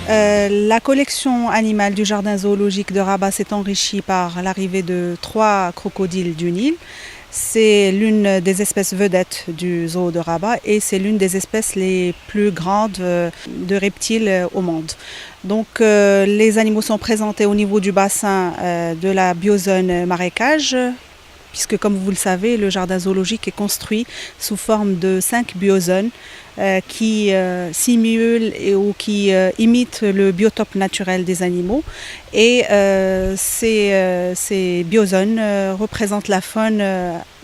La collection animale du jardin zoologique de Rabat s'est enrichie par l'arrivée de 3 crocodiles du Nil. C'est l'une des espèces vedettes du zoo de Rabat et c'est l'une des espèces les plus grandes de reptiles au monde. Donc les animaux sont présentés au niveau du bassin de la biozone marécage, puisque comme vous le savez, le jardin zoologique est construit sous forme de 5 biozones qui simulent ou qui imitent le biotope naturel des animaux. Et ces biozones représentent la faune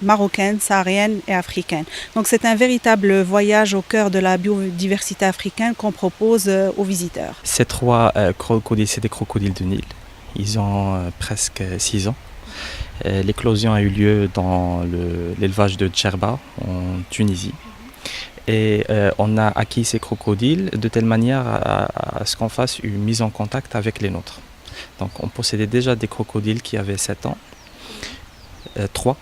marocaine, saharienne et africaine. Donc c'est un véritable voyage au cœur de la biodiversité africaine qu'on propose aux visiteurs. Ces 3 crocodiles, c'est des crocodiles du Nil. Ils ont presque 6 ans. L'éclosion a eu lieu dans l'élevage de Djerba en Tunisie. Et on a acquis ces crocodiles de telle manière à ce qu'on fasse une mise en contact avec les nôtres. Donc on possédait déjà des crocodiles qui avaient 7 ans, 3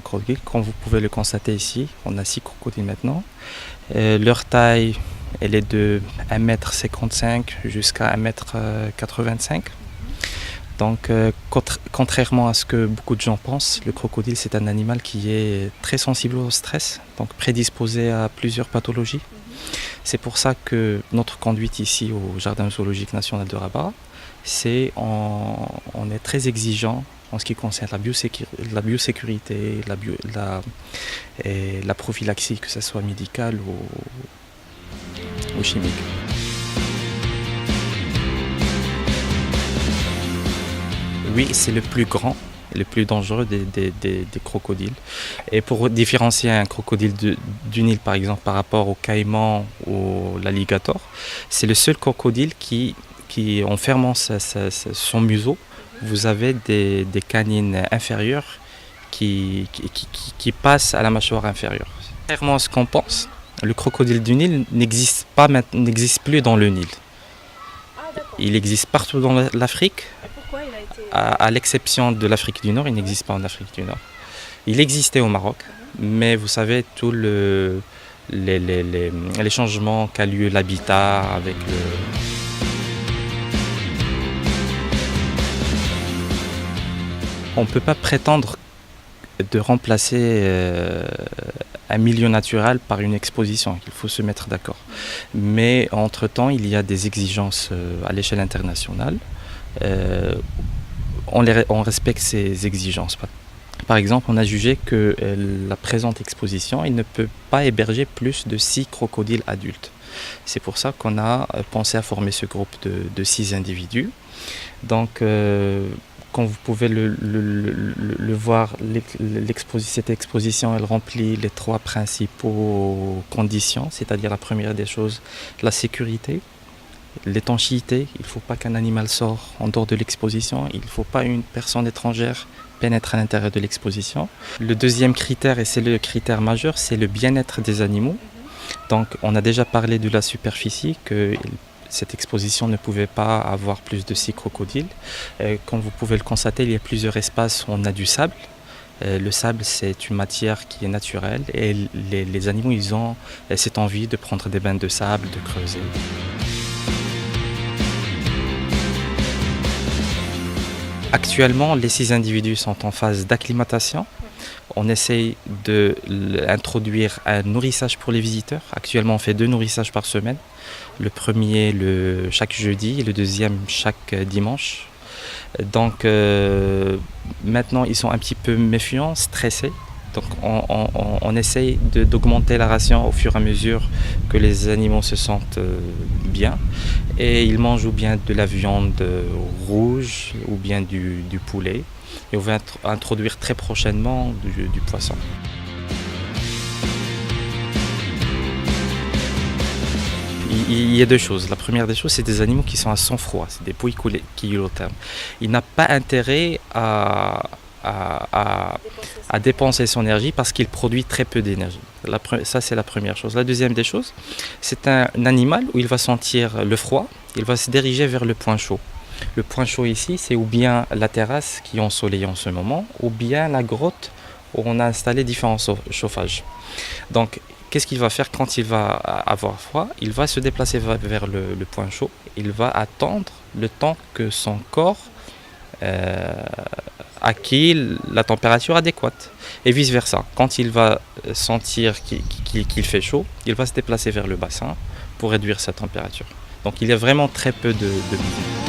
crocodiles, comme vous pouvez le constater ici. On a 6 crocodiles maintenant. Leur taille, elle est de 1,55 m jusqu'à 1,85 m. Donc, contrairement à ce que beaucoup de gens pensent, le crocodile c'est un animal qui est très sensible au stress, donc prédisposé à plusieurs pathologies. C'est pour ça que notre conduite ici au Jardin zoologique national de Rabat, on est très exigeant en ce qui concerne la biosécurité, et la prophylaxie, que ce soit médicale ou chimique. Oui, c'est le plus grand, le plus dangereux des crocodiles. Et pour différencier un crocodile du Nil, par exemple, par rapport au caïman ou l'alligator, c'est le seul crocodile qui en fermant son museau, vous avez des canines inférieures qui passent à la mâchoire inférieure. Contrairement à ce qu'on pense, le crocodile du Nil n'existe plus dans le Nil. Il existe partout dans l'Afrique. À l'exception de l'Afrique du Nord, il n'existe pas en Afrique du Nord. Il existait au Maroc, mais vous savez, tous les changements qu'a lieu l'habitat avec On ne peut pas prétendre de remplacer un milieu naturel par une exposition, il faut se mettre d'accord. Mais entre-temps, il y a des exigences à l'échelle internationale. On respecte ces exigences. Par exemple, on a jugé que la présente exposition, il ne peut pas héberger plus de 6 crocodiles adultes. C'est pour ça qu'on a pensé à former ce groupe de 6 individus. Donc, comme vous pouvez le voir, cette exposition, elle remplit les 3 principaux conditions, c'est-à-dire la première des choses, la sécurité. L'étanchéité, il ne faut pas qu'un animal sorte en dehors de l'exposition, il ne faut pas une personne étrangère pénètre à l'intérieur de l'exposition. Le deuxième critère, et c'est le critère majeur, c'est le bien-être des animaux. Donc on a déjà parlé de la superficie, que cette exposition ne pouvait pas avoir plus de 6 crocodiles. Comme vous pouvez le constater, il y a plusieurs espaces où on a du sable. Le sable, c'est une matière qui est naturelle et les animaux, ils ont cette envie de prendre des bains de sable, de creuser. Actuellement, les 6 individus sont en phase d'acclimatation. On essaye d'introduire un nourrissage pour les visiteurs. Actuellement, on fait 2 nourrissages par semaine. Le premier chaque jeudi et le deuxième chaque dimanche. Donc maintenant, ils sont un petit peu méfiants, stressés. Donc on essaye d'augmenter la ration au fur et à mesure que les animaux se sentent bien. Et ils mangent ou bien de la viande rouge ou bien du poulet. Et on va introduire très prochainement du poisson. Il y a 2 choses. La première des choses, c'est des animaux qui sont à sang-froid, c'est des poikilotermes. Il n'a pas intérêt à dépenser son énergie parce qu'il produit très peu d'énergie. Ça, c'est la première chose. La deuxième des choses, c'est un animal où il va sentir le froid, il va se diriger vers le point chaud. Le point chaud ici, c'est ou bien la terrasse qui est ensoleillée en ce moment, ou bien la grotte où on a installé différents chauffages. Donc, qu'est-ce qu'il va faire quand il va avoir froid? Il va se déplacer vers le point chaud. Il va attendre le temps que son corps acquis la température adéquate. Et vice-versa. Quand il va sentir qu'il fait chaud, il va se déplacer vers le bassin pour réduire sa température. Donc il y a vraiment très peu de mouvement.